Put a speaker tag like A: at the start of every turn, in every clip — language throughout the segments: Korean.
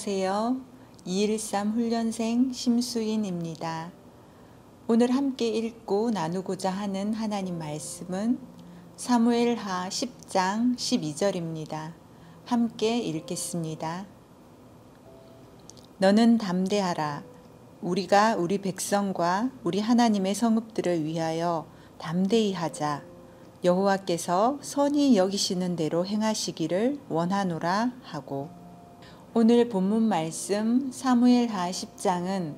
A: 안녕하세요. 213 훈련생 심수인입니다. 오늘 함께 읽고 나누고자 하는 하나님 말씀은 사무엘하 10장 12절입니다. 함께 읽겠습니다. 너는 담대하라. 우리가 우리 백성과 우리 하나님의 성읍들을 위하여 담대히 하자. 여호와께서 선히 여기시는 대로 행하시기를 원하노라 하고. 오늘 본문 말씀 사무엘하 10장은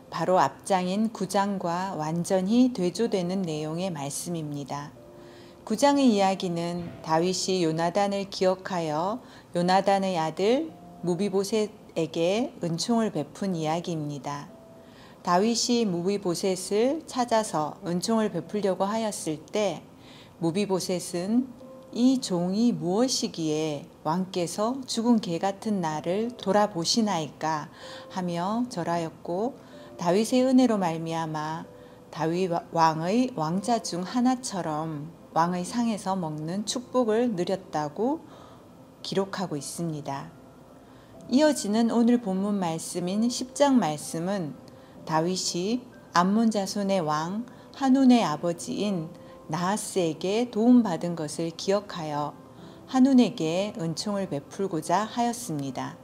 A: 바로 앞장인 9장과 완전히 대조되는 내용의 말씀입니다. 9장의 이야기는 다윗이 요나단을 기억하여 요나단의 아들 무비보셋에게 은총을 베푼 이야기입니다. 다윗이 무비보셋을 찾아서 은총을 베풀려고 하였을 때 무비보셋은 이 종이 무엇이기에 왕께서 죽은 개 같은 나를 돌아보시나이까 하며 절하였고, 다윗의 은혜로 말미암아 다윗 왕의 왕자 중 하나처럼 왕의 상에서 먹는 축복을 누렸다고 기록하고 있습니다. 이어지는 오늘 본문 말씀인 10장 말씀은 다윗이 암몬 자손의 왕 한운의 아버지인 나하스에게 도움받은 것을 기억하여 한운에게 은총을 베풀고자 하였습니다.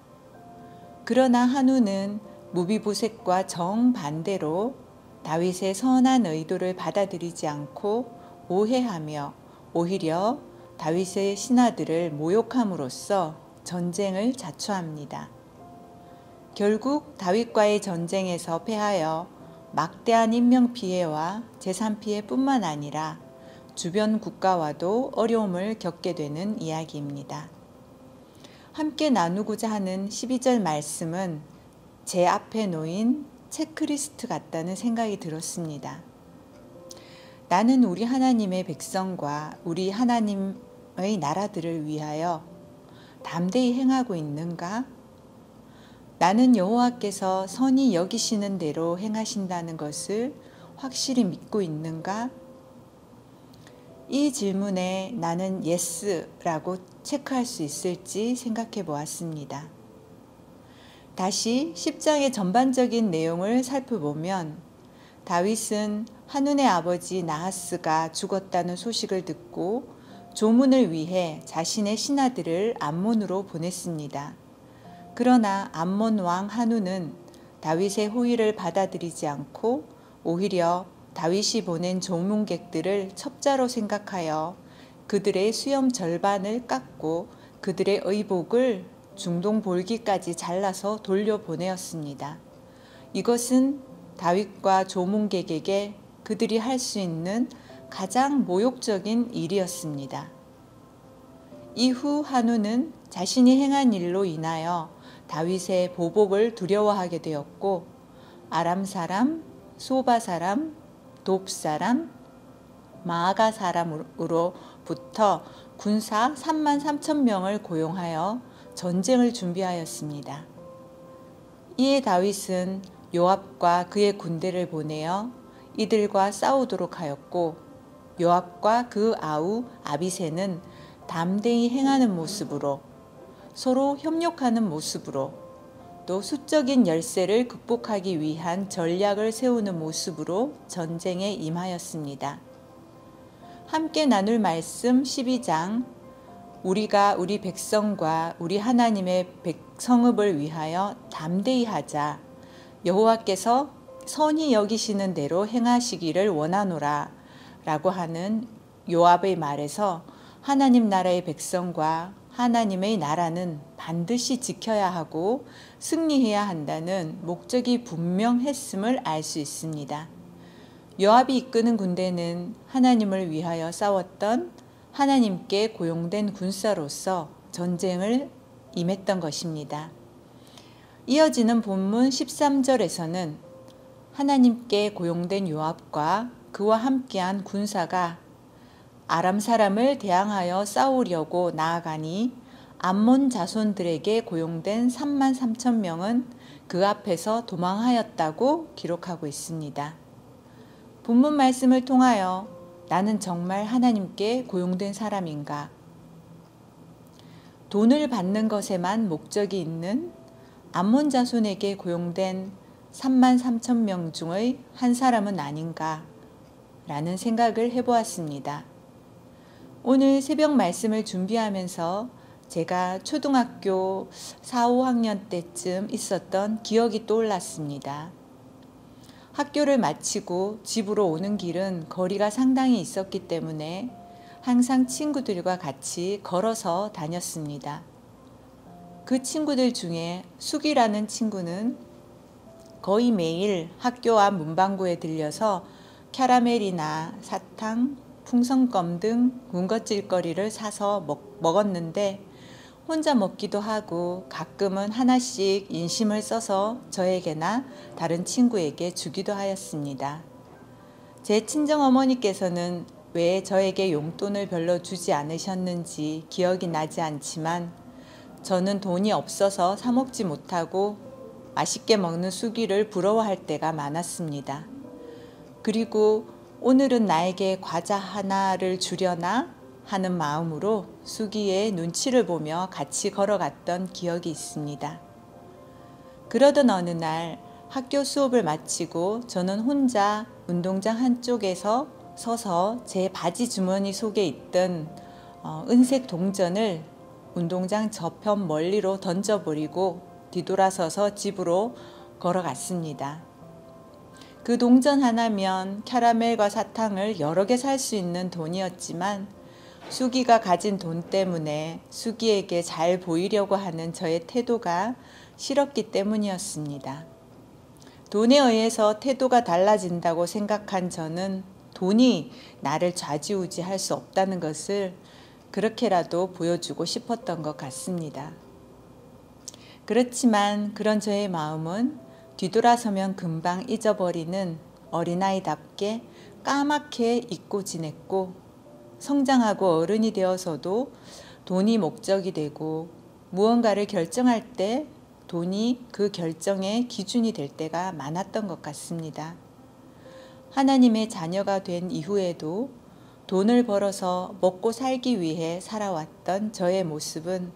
A: 그러나 한운은 무비보셋과 정반대로 다윗의 선한 의도를 받아들이지 않고 오해하며 오히려 다윗의 신하들을 모욕함으로써 전쟁을 자초합니다. 결국 다윗과의 전쟁에서 패하여 막대한 인명피해와 재산피해뿐만 아니라 주변 국가와도 어려움을 겪게 되는 이야기입니다. 함께 나누고자 하는 12절 말씀은 제 앞에 놓인 체크리스트 같다는 생각이 들었습니다. 나는 우리 하나님의 백성과 우리 하나님의 나라들을 위하여 담대히 행하고 있는가? 나는 여호와께서 선히 여기시는 대로 행하신다는 것을 확실히 믿고 있는가? 이 질문에 나는 예스라고 체크할 수 있을지 생각해 보았습니다. 다시 10장의 전반적인 내용을 살펴보면 다윗은 한운의 아버지 나하스가 죽었다는 소식을 듣고 조문을 위해 자신의 신하들을 암몬으로 보냈습니다. 그러나 암몬 왕 한운은 다윗의 호의를 받아들이지 않고 오히려 다윗이 보낸 조문객들을 첩자로 생각하여 그들의 수염 절반을 깎고 그들의 의복을 중동 볼기까지 잘라서 돌려보내었습니다. 이것은 다윗과 조문객에게 그들이 할 수 있는 가장 모욕적인 일이었습니다. 이후 한운은 자신이 행한 일로 인하여 다윗의 보복을 두려워하게 되었고, 아람 사람, 소바 사람, 돕 사람, 마아가 사람으로부터 군사 33,000명을 고용하여 전쟁을 준비하였습니다. 이에 다윗은 요압과 그의 군대를 보내어 이들과 싸우도록 하였고, 요압과 그 아우 아비새는 담대히 행하는 모습으로, 서로 협력하는 모습으로, 또 수적인 열세를 극복하기 위한 전략을 세우는 모습으로 전쟁에 임하였습니다. 함께 나눌 말씀 12장, 우리가 우리 백성과 우리 하나님의 성읍을 위하여 담대히 하자. 여호와께서 선히 여기시는 대로 행하시기를 원하노라 라고 하는 요압의 말에서 하나님 나라의 백성과 하나님의 나라는 반드시 지켜야 하고 승리해야 한다는 목적이 분명했음을 알 수 있습니다. 요압이 이끄는 군대는 하나님을 위하여 싸웠던 하나님께 고용된 군사로서 전쟁을 임했던 것입니다. 이어지는 본문 13절에서는 하나님께 고용된 요압과 그와 함께한 군사가 아람 사람을 대항하여 싸우려고 나아가니 암몬 자손들에게 고용된 33,000명은 그 앞에서 도망하였다고 기록하고 있습니다. 본문 말씀을 통하여 나는 정말 하나님께 고용된 사람인가? 돈을 받는 것에만 목적이 있는 암몬 자손에게 고용된 33,000명 중의 한 사람은 아닌가 라는 생각을 해보았습니다. 오늘 새벽 말씀을 준비하면서 제가 초등학교 4, 5학년 때쯤 있었던 기억이 떠올랐습니다. 학교를 마치고 집으로 오는 길은 거리가 상당히 있었기 때문에 항상 친구들과 같이 걸어서 다녔습니다. 그 친구들 중에 숙이라는 친구는 거의 매일 학교 앞 문방구에 들려서 캐러멜이나 사탕, 풍선껌 등 군것질거리를 사서 먹었는데 혼자 먹기도 하고 가끔은 하나씩 인심을 써서 저에게나 다른 친구에게 주기도 하였습니다. 제 친정어머니께서는 왜 저에게 용돈을 별로 주지 않으셨는지 기억이 나지 않지만 저는 돈이 없어서 사 먹지 못하고 맛있게 먹는 수기를 부러워할 때가 많았습니다. 그리고 오늘은 나에게 과자 하나를 주려나 하는 마음으로 수기의 눈치를 보며 같이 걸어갔던 기억이 있습니다. 그러던 어느 날 학교 수업을 마치고 저는 혼자 운동장 한쪽에서 서서 제 바지 주머니 속에 있던 은색 동전을 운동장 저편 멀리로 던져버리고 뒤돌아서서 집으로 걸어갔습니다. 그 동전 하나면 캐러멜과 사탕을 여러 개 살 수 있는 돈이었지만 수기가 가진 돈 때문에 수기에게 잘 보이려고 하는 저의 태도가 싫었기 때문이었습니다. 돈에 의해서 태도가 달라진다고 생각한 저는 돈이 나를 좌지우지할 수 없다는 것을 그렇게라도 보여주고 싶었던 것 같습니다. 그렇지만 그런 저의 마음은 뒤돌아서면 금방 잊어버리는 어린아이답게 까맣게 잊고 지냈고 성장하고 어른이 되어서도 돈이 목적이 되고 무언가를 결정할 때 돈이 그 결정의 기준이 될 때가 많았던 것 같습니다. 하나님의 자녀가 된 이후에도 돈을 벌어서 먹고 살기 위해 살아왔던 저의 모습은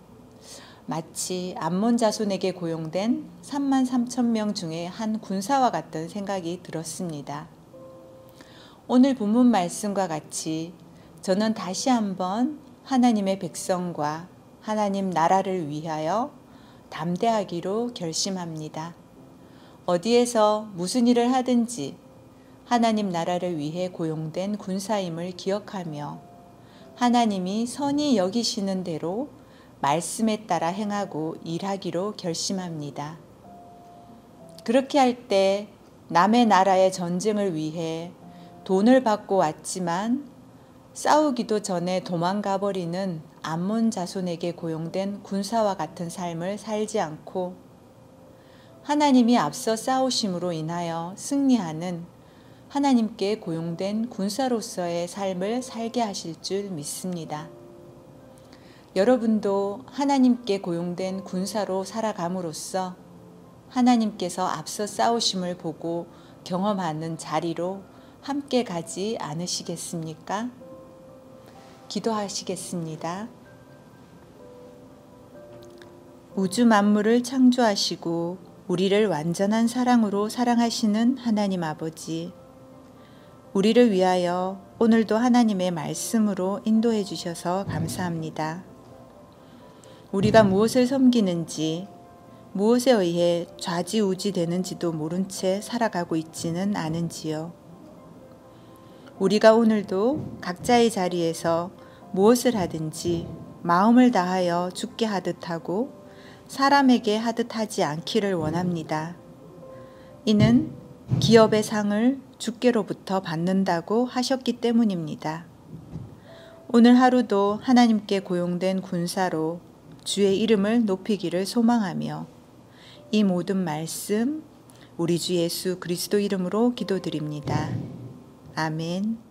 A: 마치 암몬 자손에게 고용된 33,000명 중에 한 군사와 같던 생각이 들었습니다. 오늘 본문 말씀과 같이 저는 다시 한번 하나님의 백성과 하나님 나라를 위하여 담대하기로 결심합니다. 어디에서 무슨 일을 하든지 하나님 나라를 위해 고용된 군사임을 기억하며 하나님이 선히 여기시는 대로 말씀에 따라 행하고 일하기로 결심합니다. 그렇게 할 때 남의 나라의 전쟁을 위해 돈을 받고 왔지만 싸우기도 전에 도망가 버리는 암몬 자손에게 고용된 군사와 같은 삶을 살지 않고 하나님이 앞서 싸우심으로 인하여 승리하는 하나님께 고용된 군사로서의 삶을 살게 하실 줄 믿습니다. 여러분도 하나님께 고용된 군사로 살아감으로써 하나님께서 앞서 싸우심을 보고 경험하는 자리로 함께 가지 않으시겠습니까? 기도하시겠습니다. 우주 만물을 창조하시고 우리를 완전한 사랑으로 사랑하시는 하나님 아버지, 우리를 위하여 오늘도 하나님의 말씀으로 인도해 주셔서 감사합니다. 우리가 무엇을 섬기는지, 무엇에 의해 좌지우지 되는지도 모른 채 살아가고 있지는 않은지요. 우리가 오늘도 각자의 자리에서 무엇을 하든지 마음을 다하여 주께 하듯 하고 사람에게 하듯 하지 않기를 원합니다. 이는 기업의 상을 주께로부터 받는다고 하셨기 때문입니다. 오늘 하루도 하나님께 고용된 군사로 주의 이름을 높이기를 소망하며 이 모든 말씀 우리 주 예수 그리스도 이름으로 기도드립니다. 아멘.